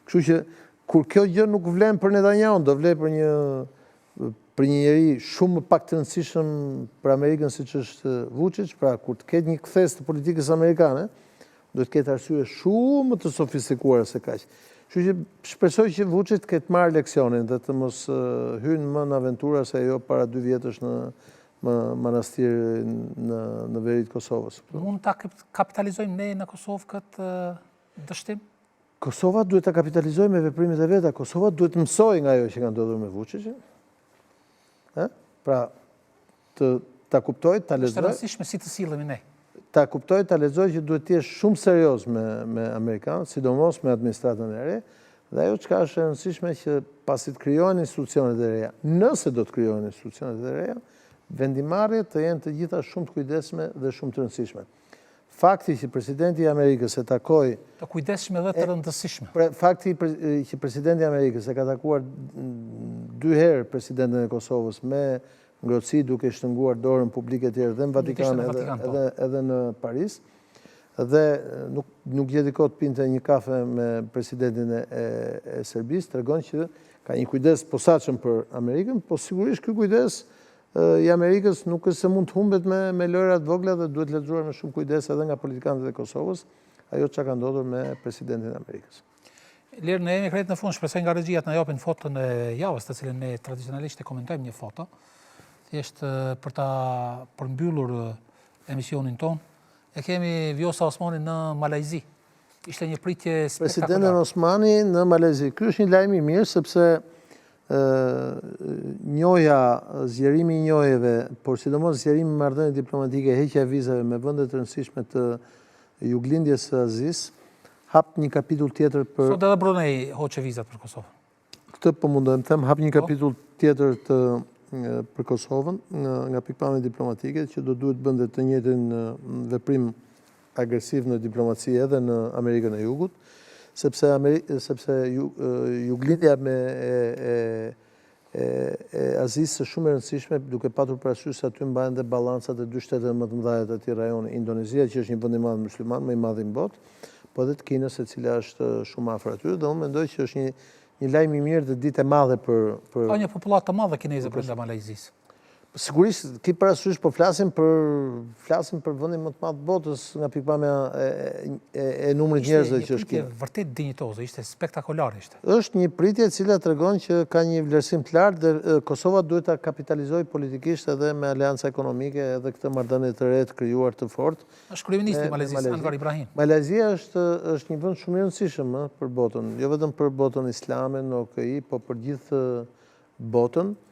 Kështu që kur kjo gjë nuk vlen për Netanyahu, do vlen për një njeri shumë pak të rëndësishëm për Amerikën siç është Vučić, pra kur të ketë një kthes të politikës amerikane, do të ketë arsye shumë më të sofistikuara se kaq. Kështu që shpresoj që Vučić të ketë marrë leksionin dhe të mos hynë më në aventura se ajo para 2 vjetësh në manastir në veri të Kosovës. Mund ta kapitalizojmë ne në Kosovë këtë dështim? Kosova duhet ta kapitalizojë me veprimet e veta. Kosova duhet të mësojë nga ajo që ka ndodhur me Vučićin. Pra, ta kuptojë, ta lexojë. Është rëndësishme si të sillemi ne. Ta kuptojë, ta lexojë që duhet të jesh shumë serioz me amerikanët, sidomos me administratën e re, dhe ajo çka është e rëndësishme që pasi të krijohen institucionet e reja, nëse do të krijohen institucionet e reja, vendimarrjet të jenë të gjitha shumë të kujdesshme dhe shumë të rëndësishme. Fakti që presidenti i Amerikës e takoi të kujdesshme dhe të rëndësishme. Fakti që presidenti i Amerikës e ka takuar 2 herë presidentin e Kosovës me ngrohtësi duke shtrënguar dorën publike të tjerë dhe në Vatikan edhe në Paris, dhe nuk gjeti kohë të pinte një kafe me presidentin e Serbisë, tregon që ka një kujdes posaçëm për Amerikën, po sigurisht ky kujdes i Amerikës nuk është se mund të humbet me lojra të vogla dhe duhet lexuar me shumë kujdes edhe nga politikanët e Kosovës, ajo çka ka ndodhur me presidentin e Amerikës. Lirë, ne jemi krejt në fund, shpresoj nga regjia të na japin foton e javës, të cilën ne tradicionalisht e komentojmë një foto, thjesht për ta përmbyllur emisionin ton. E kemi Vjosa Osmani në Malajzi. Ishte një pritje spektakolare. Presidentin Osmani në Malajzi. Ky është një lajm i mirë sepse zgjerimi i njojeve, por sidomos zgjerimi i marrëdhënieve diplomatike, heqja e vizave me vende të rëndësishme të juglindjes së Azisë, hap një kapitull tjetër për... Sot edhe Brunei hoqe vizat për Kosovën. Këtë po mundem të them, hap një kapitull tjetër për Kosovën, nga pikpamja diplomatike, që do duhet bënde të njëjtin veprim agresiv në diplomaci edhe në Amerikën e Jugut, sepse juglindja e Azisë është shumë e rëndësishme, duke patur parasysh se aty mbahen dhe balancat e 2 shtetet më të mëdha të atij rajoni, Indonezia, që është një vend i madh musliman, më i madh në botë, po edhe të Kinës, e cila është shumë afër aty, dhe unë mendoj që është një lajm i mirë dhe ditë e madhe për... Ka një popullat të madhe kineze brenda Malajzisë. Sigurisht, ki parasysh, po flasim për vendin më të madh të botës nga pikpamja e numrit njerëzve që është Kina. Ishte një pritje vërtet dinjitoze, ishte spektakolare ishte. Është një pritje e cila tregon që ka një vlerësim të lartë dhe Kosova duhet ta kapitalizojë politikisht edhe me aleanca ekonomike edhe këtë marrëdhënie të re të krijuar të fortë. Është kryeministri i Malajzisë, Anwar Ibrahim. Malajzia është një vend shumë i rëndësishëm për botën, jo vetëm për botën islame në OKI, po për gjithë botën.